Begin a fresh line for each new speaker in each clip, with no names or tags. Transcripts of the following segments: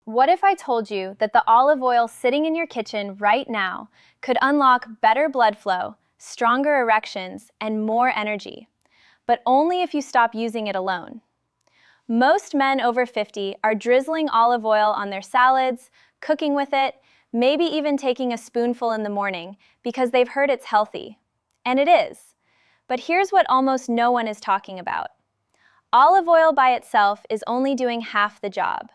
What if I told you that the olive oil sitting in your kitchen right now could unlock better blood flow, stronger erections, and more energy, but only if you stop using it alone? Most men over 50 are drizzling olive oil on their salads, cooking with it, maybe even taking a spoonful in the morning because they've heard it's healthy. And it is. But here's what almost no one is talking about. Olive oil by itself is only doing half the job.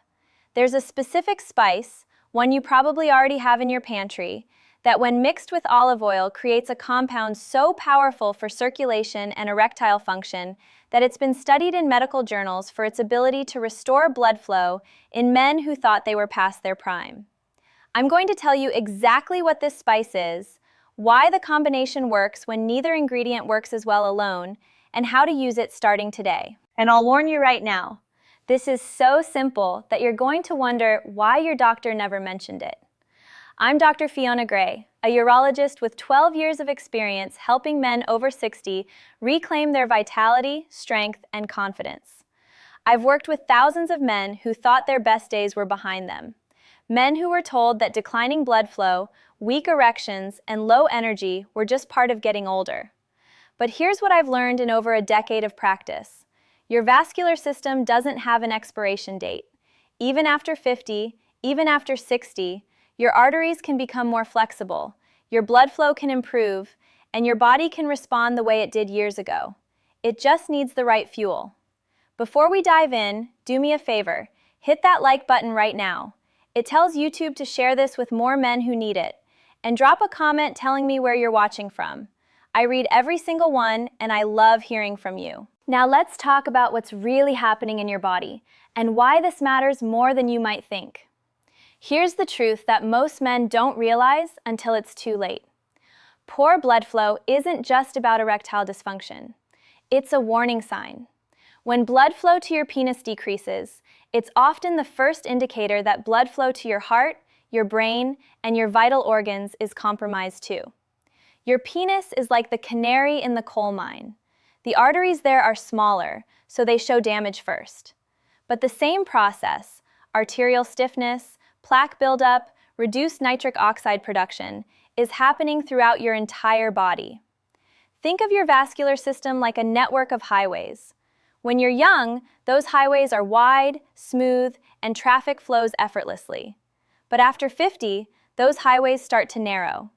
There's a specific spice, one you probably already have in your pantry, that when mixed with olive oil creates a compound so powerful for circulation and erectile function that it's been studied in medical journals for its ability to restore blood flow in men who thought they were past their prime. I'm going to tell you exactly what this spice is, why the combination works when neither ingredient works as well alone, and how to use it starting today. And I'll warn you right now, this is so simple that you're going to wonder why your doctor never mentioned it. I'm Dr. Fiona Gray, a urologist with 12 years of experience helping men over 60 reclaim their vitality, strength, and confidence. I've worked with thousands of men who thought their best days were behind them. Men who were told that declining blood flow, weak erections, and low energy were just part of getting older. But here's what I've learned in over a decade of practice. Your vascular system doesn't have an expiration date. Even after 50, even after 60, your arteries can become more flexible, your blood flow can improve, and your body can respond the way it did years ago. It just needs the right fuel. Before we dive in, do me a favor, hit that like button right now. It tells YouTube to share this with more men who need it. And drop a comment telling me where you're watching from. I read every single one, and I love hearing from you. Now let's talk about what's really happening in your body, and why this matters more than you might think. Here's the truth that most men don't realize until it's too late. Poor blood flow isn't just about erectile dysfunction. It's a warning sign. When blood flow to your penis decreases, it's often the first indicator that blood flow to your heart, your brain, and your vital organs is compromised too. Your penis is like the canary in the coal mine. The arteries there are smaller, so they show damage first. But the same process, arterial stiffness, plaque buildup, reduced nitric oxide production, is happening throughout your entire body. Think of your vascular system like a network of highways. When you're young, those highways are wide, smooth, and traffic flows effortlessly. But after 50, those highways start to narrow.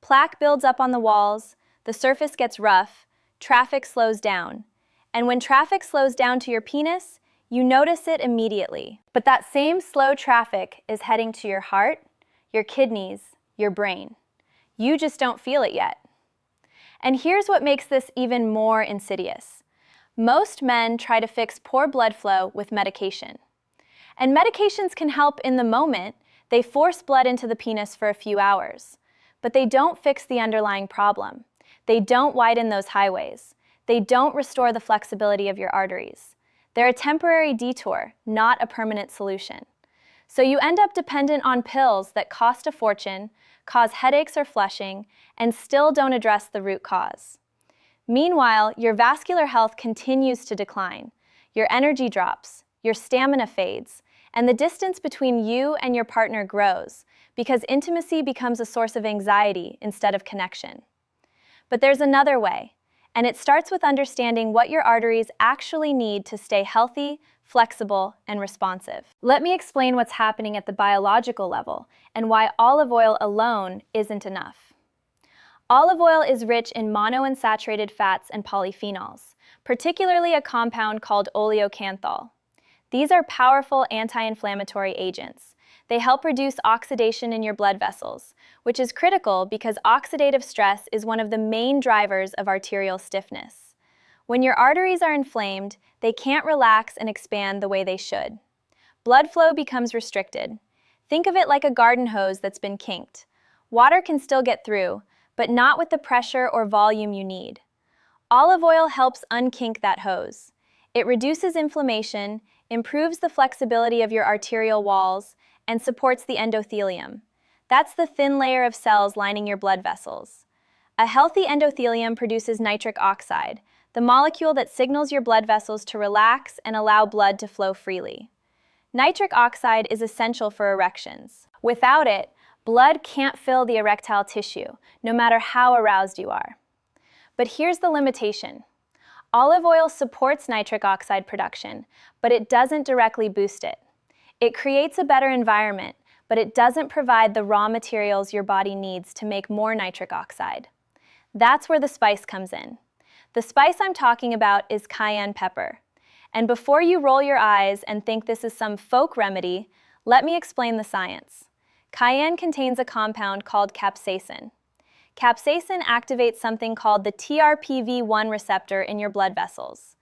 Plaque builds up on the walls, the surface gets rough, traffic slows down. And when traffic slows down to your penis, you notice it immediately. But that same slow traffic is heading to your heart, your kidneys, your brain. You just don't feel it yet. And here's what makes this even more insidious. Most men try to fix poor blood flow with medication. And medications can help in the moment. They force blood into the penis for a few hours. But they don't fix the underlying problem. They don't widen those highways. They don't restore the flexibility of your arteries. They're a temporary detour, not a permanent solution. So you end up dependent on pills that cost a fortune, cause headaches or flushing, and still don't address the root cause. Meanwhile, your vascular health continues to decline. Your energy drops, your stamina fades, and the distance between you and your partner grows because intimacy becomes a source of anxiety instead of connection. But there's another way, and it starts with understanding what your arteries actually need to stay healthy, flexible, and responsive. Let me explain what's happening at the biological level and why olive oil alone isn't enough. Olive oil is rich in monounsaturated fats and polyphenols, particularly a compound called oleocanthal. These are powerful anti-inflammatory agents. They help reduce oxidation in your blood vessels, which is critical because oxidative stress is one of the main drivers of arterial stiffness. When your arteries are inflamed, they can't relax and expand the way they should. Blood flow becomes restricted. Think of it like a garden hose that's been kinked. Water can still get through, but not with the pressure or volume you need. Olive oil helps unkink that hose. It reduces inflammation, improves the flexibility of your arterial walls, and supports the endothelium. That's the thin layer of cells lining your blood vessels. A healthy endothelium produces nitric oxide, the molecule that signals your blood vessels to relax and allow blood to flow freely. Nitric oxide is essential for erections. Without it, blood can't fill the erectile tissue, no matter how aroused you are. But here's the limitation. Olive oil supports nitric oxide production, but it doesn't directly boost it. It creates a better environment, but it doesn't provide the raw materials your body needs to make more nitric oxide. That's where the spice comes in. The spice I'm talking about is cayenne pepper. And before you roll your eyes and think this is some folk remedy, let me explain the science. Cayenne contains a compound called capsaicin. Capsaicin activates something called the TRPV1 receptor in your blood vessels.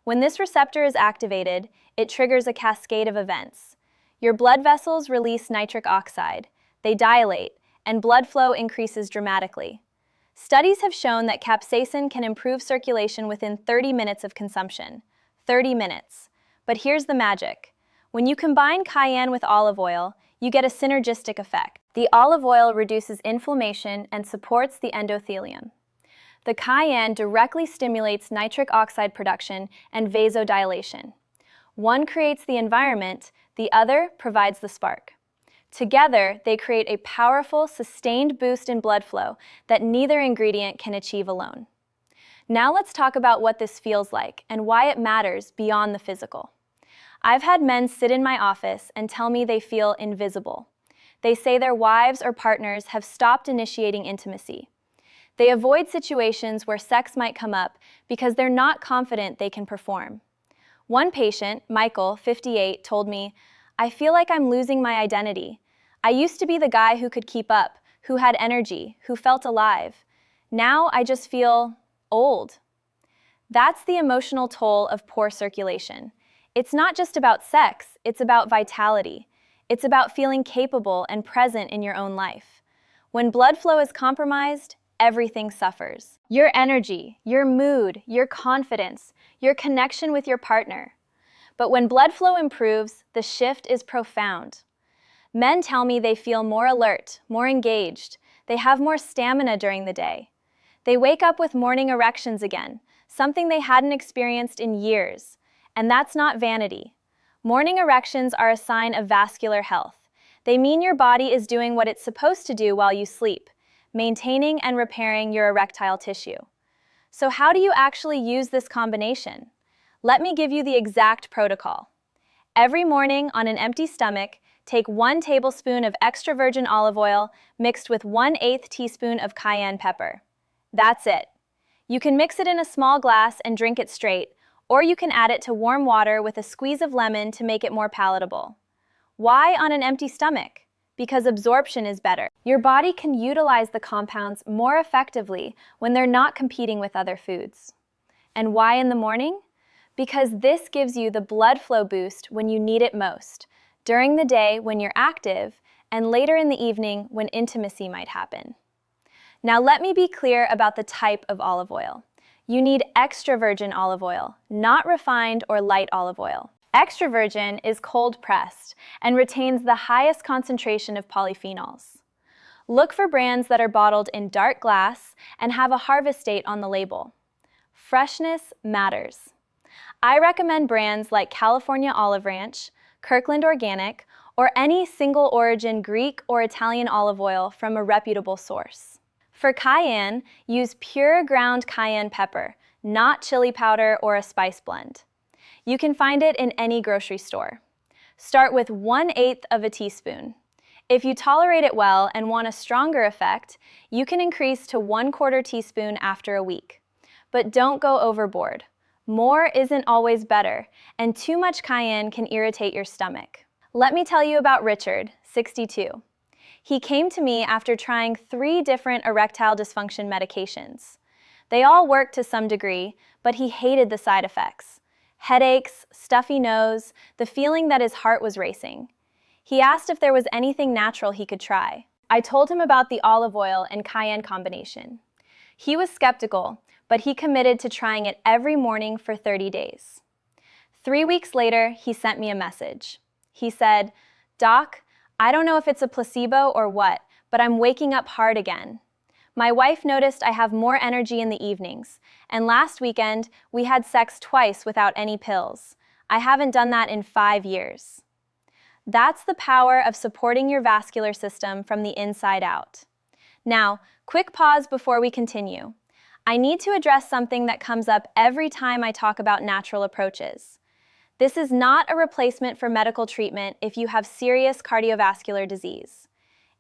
When this receptor is activated, it triggers a cascade of events. Your blood vessels release nitric oxide, they dilate, and blood flow increases dramatically. Studies have shown that capsaicin can improve circulation within 30 minutes of consumption. 30 minutes. But here's the magic. When you combine cayenne with olive oil, you get a synergistic effect. The olive oil reduces inflammation and supports the endothelium. The cayenne directly stimulates nitric oxide production and vasodilation. One creates the environment, the other provides the spark. Together, they create a powerful, sustained boost in blood flow that neither ingredient can achieve alone. Now let's talk about what this feels like and why it matters beyond the physical. I've had men sit in my office and tell me they feel invisible. They say their wives or partners have stopped initiating intimacy. They avoid situations where sex might come up because they're not confident they can perform. One patient, Michael, 58, told me, "I feel like I'm losing my identity. I used to be the guy who could keep up, who had energy, who felt alive. Now I just feel old." That's the emotional toll of poor circulation. It's not just about sex, it's about vitality. It's about feeling capable and present in your own life. When blood flow is compromised, everything suffers. Your energy, your mood, your confidence, your connection with your partner. But when blood flow improves, the shift is profound. Men tell me they feel more alert, more engaged. They have more stamina during the day. They wake up with morning erections again, something they hadn't experienced in years. And that's not vanity. Morning erections are a sign of vascular health. They mean your body is doing what it's supposed to do while you sleep, maintaining and repairing your erectile tissue. So how do you actually use this combination? Let me give you the exact protocol. Every morning on an empty stomach, take 1 tablespoon of extra virgin olive oil mixed with 1/8 teaspoon of cayenne pepper. That's it. You can mix it in a small glass and drink it straight, or you can add it to warm water with a squeeze of lemon to make it more palatable. Why on an empty stomach? Because absorption is better. Your body can utilize the compounds more effectively when they're not competing with other foods. And why in the morning? Because this gives you the blood flow boost when you need it most, during the day when you're active, and later in the evening when intimacy might happen. Now let me be clear about the type of olive oil. You need extra virgin olive oil, not refined or light olive oil. Extra virgin is cold pressed and retains the highest concentration of polyphenols. Look for brands that are bottled in dark glass and have a harvest date on the label. Freshness matters. I recommend brands like California Olive Ranch, Kirkland Organic, or any single origin Greek or Italian olive oil from a reputable source. For cayenne, use pure ground cayenne pepper, not chili powder or a spice blend. You can find it in any grocery store. Start with 1/8 of a teaspoon. If you tolerate it well and want a stronger effect, you can increase to 1/4 teaspoon after a week. But don't go overboard. More isn't always better, and too much cayenne can irritate your stomach. Let me tell you about Richard, 62. He came to me after trying 3 different erectile dysfunction medications. They all worked to some degree, but he hated the side effects. Headaches, stuffy nose, the feeling that his heart was racing. He asked if there was anything natural he could try. I told him about the olive oil and cayenne combination. He was skeptical, but he committed to trying it every morning for 30 days. 3 weeks later, he sent me a message. He said, "Doc, I don't know if it's a placebo or what, but I'm waking up hard again. My wife noticed I have more energy in the evenings, and last weekend we had sex twice without any pills. I haven't done that in 5 years." That's the power of supporting your vascular system from the inside out. Now, quick pause before we continue. I need to address something that comes up every time I talk about natural approaches. This is not a replacement for medical treatment if you have serious cardiovascular disease.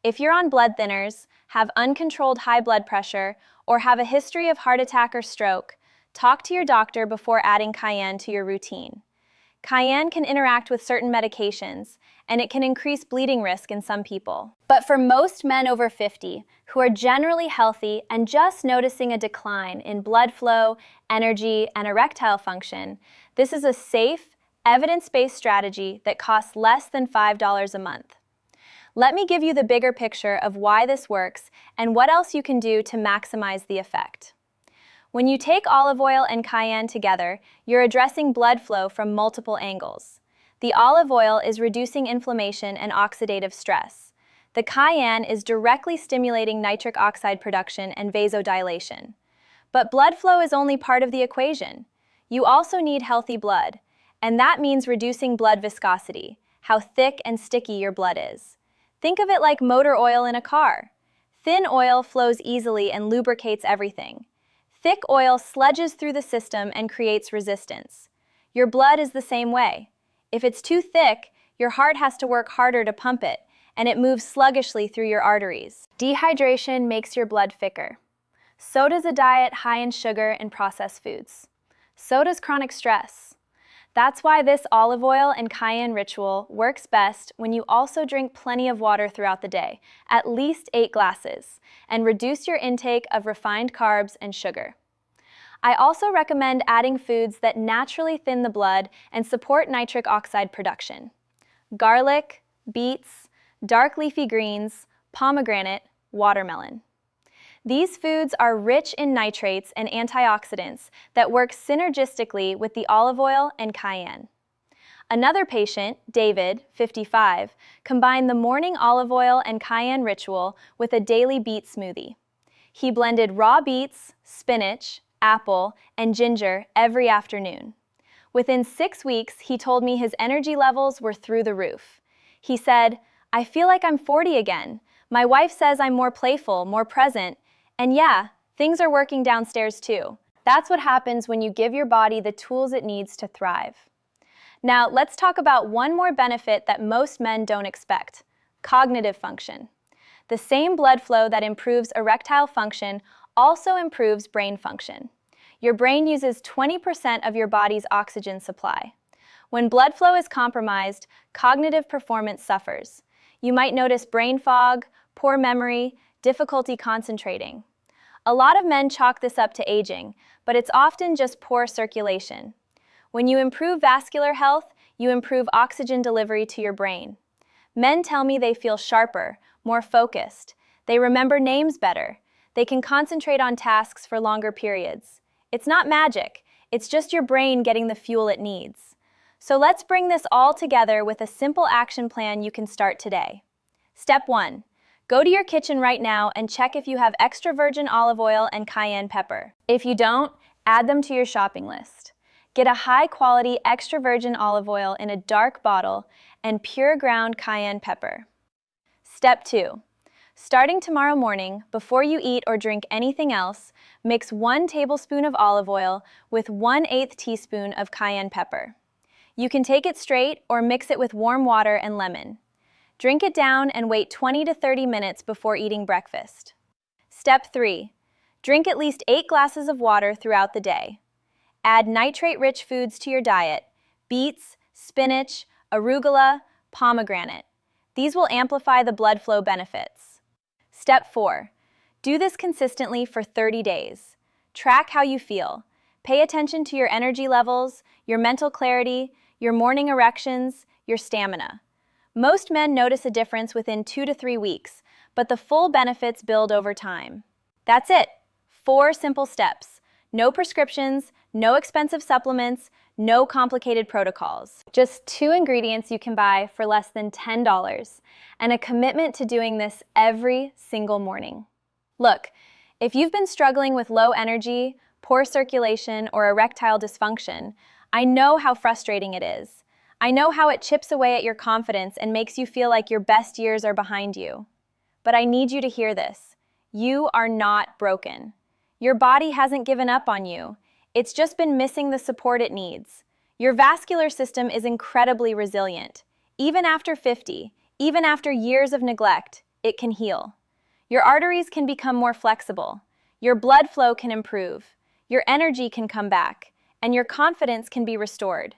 If you're on blood thinners, have uncontrolled high blood pressure, or have a history of heart attack or stroke, talk to your doctor before adding cayenne to your routine. Cayenne can interact with certain medications, and it can increase bleeding risk in some people. But for most men over 50, who are generally healthy and just noticing a decline in blood flow, energy, and erectile function, this is a safe, evidence-based strategy that costs less than $5 a month. Let me give you the bigger picture of why this works and what else you can do to maximize the effect. When you take olive oil and cayenne together, you're addressing blood flow from multiple angles. The olive oil is reducing inflammation and oxidative stress. The cayenne is directly stimulating nitric oxide production and vasodilation. But blood flow is only part of the equation. You also need healthy blood, and that means reducing blood viscosity, how thick and sticky your blood is. Think of it like motor oil in a car. Thin oil flows easily and lubricates everything. Thick oil sludges through the system and creates resistance. Your blood is the same way. If it's too thick, your heart has to work harder to pump it, and it moves sluggishly through your arteries. Dehydration makes your blood thicker. So does a diet high in sugar and processed foods. So does chronic stress. That's why this olive oil and cayenne ritual works best when you also drink plenty of water throughout the day, at least 8 glasses, and reduce your intake of refined carbs and sugar. I also recommend adding foods that naturally thin the blood and support nitric oxide production. Garlic, beets, dark leafy greens, pomegranate, watermelon. These foods are rich in nitrates and antioxidants that work synergistically with the olive oil and cayenne. Another patient, David, 55, combined the morning olive oil and cayenne ritual with a daily beet smoothie. He blended raw beets, spinach, apple, and ginger every afternoon. Within 6 weeks, he told me his energy levels were through the roof. He said, "I feel like I'm 40 again. My wife says I'm more playful, more present, and yeah, things are working downstairs too." That's what happens when you give your body the tools it needs to thrive. Now, let's talk about one more benefit that most men don't expect: cognitive function. The same blood flow that improves erectile function also improves brain function. Your brain uses 20% of your body's oxygen supply. When blood flow is compromised, cognitive performance suffers. You might notice brain fog, poor memory, difficulty concentrating. A lot of men chalk this up to aging, but it's often just poor circulation. When you improve vascular health, you improve oxygen delivery to your brain. Men tell me they feel sharper, more focused. They remember names better. They can concentrate on tasks for longer periods. It's not magic, it's just your brain getting the fuel it needs. So let's bring this all together with a simple action plan you can start today. Step 1. Go to your kitchen right now and check if you have extra virgin olive oil and cayenne pepper. If you don't, add them to your shopping list. Get a high-quality extra virgin olive oil in a dark bottle and pure ground cayenne pepper. Step 2. Starting tomorrow morning, before you eat or drink anything else, mix 1 tablespoon of olive oil with 1/8 teaspoon of cayenne pepper. You can take it straight or mix it with warm water and lemon. Drink it down and wait 20 to 30 minutes before eating breakfast. Step 3. Drink at least 8 glasses of water throughout the day. Add nitrate-rich foods to your diet: beets, spinach, arugula, pomegranate. These will amplify the blood flow benefits. Step 4. Do this consistently for 30 days. Track how you feel. Pay attention to your energy levels, your mental clarity, your morning erections, your stamina. Most men notice a difference within 2 to 3 weeks, but the full benefits build over time. That's it. 4 simple steps. No prescriptions, no expensive supplements, no complicated protocols. Just 2 ingredients you can buy for less than $10, and a commitment to doing this every single morning. Look, if you've been struggling with low energy, poor circulation, or erectile dysfunction, I know how frustrating it is. I know how it chips away at your confidence and makes you feel like your best years are behind you. But I need you to hear this. You are not broken. Your body hasn't given up on you. It's just been missing the support it needs. Your vascular system is incredibly resilient. Even after 50, even after years of neglect, it can heal. Your arteries can become more flexible. Your blood flow can improve. Your energy can come back. And your confidence can be restored.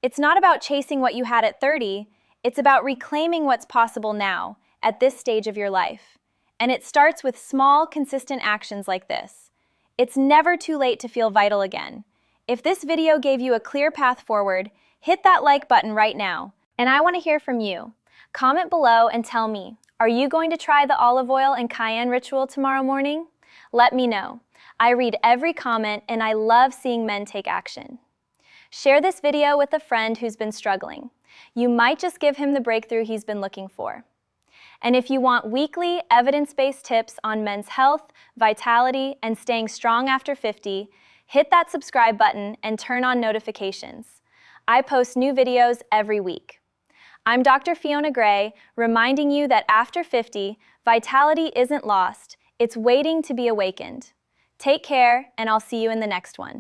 It's not about chasing what you had at 30, it's about reclaiming what's possible now, at this stage of your life. And it starts with small, consistent actions like this. It's never too late to feel vital again. If this video gave you a clear path forward, hit that like button right now. And I want to hear from you. Comment below and tell me, are you going to try the olive oil and cayenne ritual tomorrow morning? Let me know. I read every comment and I love seeing men take action. Share this video with a friend who's been struggling. You might just give him the breakthrough he's been looking for. And if you want weekly, evidence-based tips on men's health, vitality, and staying strong after 50, hit that subscribe button and turn on notifications. I post new videos every week. I'm Dr. Fiona Gray, reminding you that after 50, vitality isn't lost, it's waiting to be awakened. Take care, and I'll see you in the next one.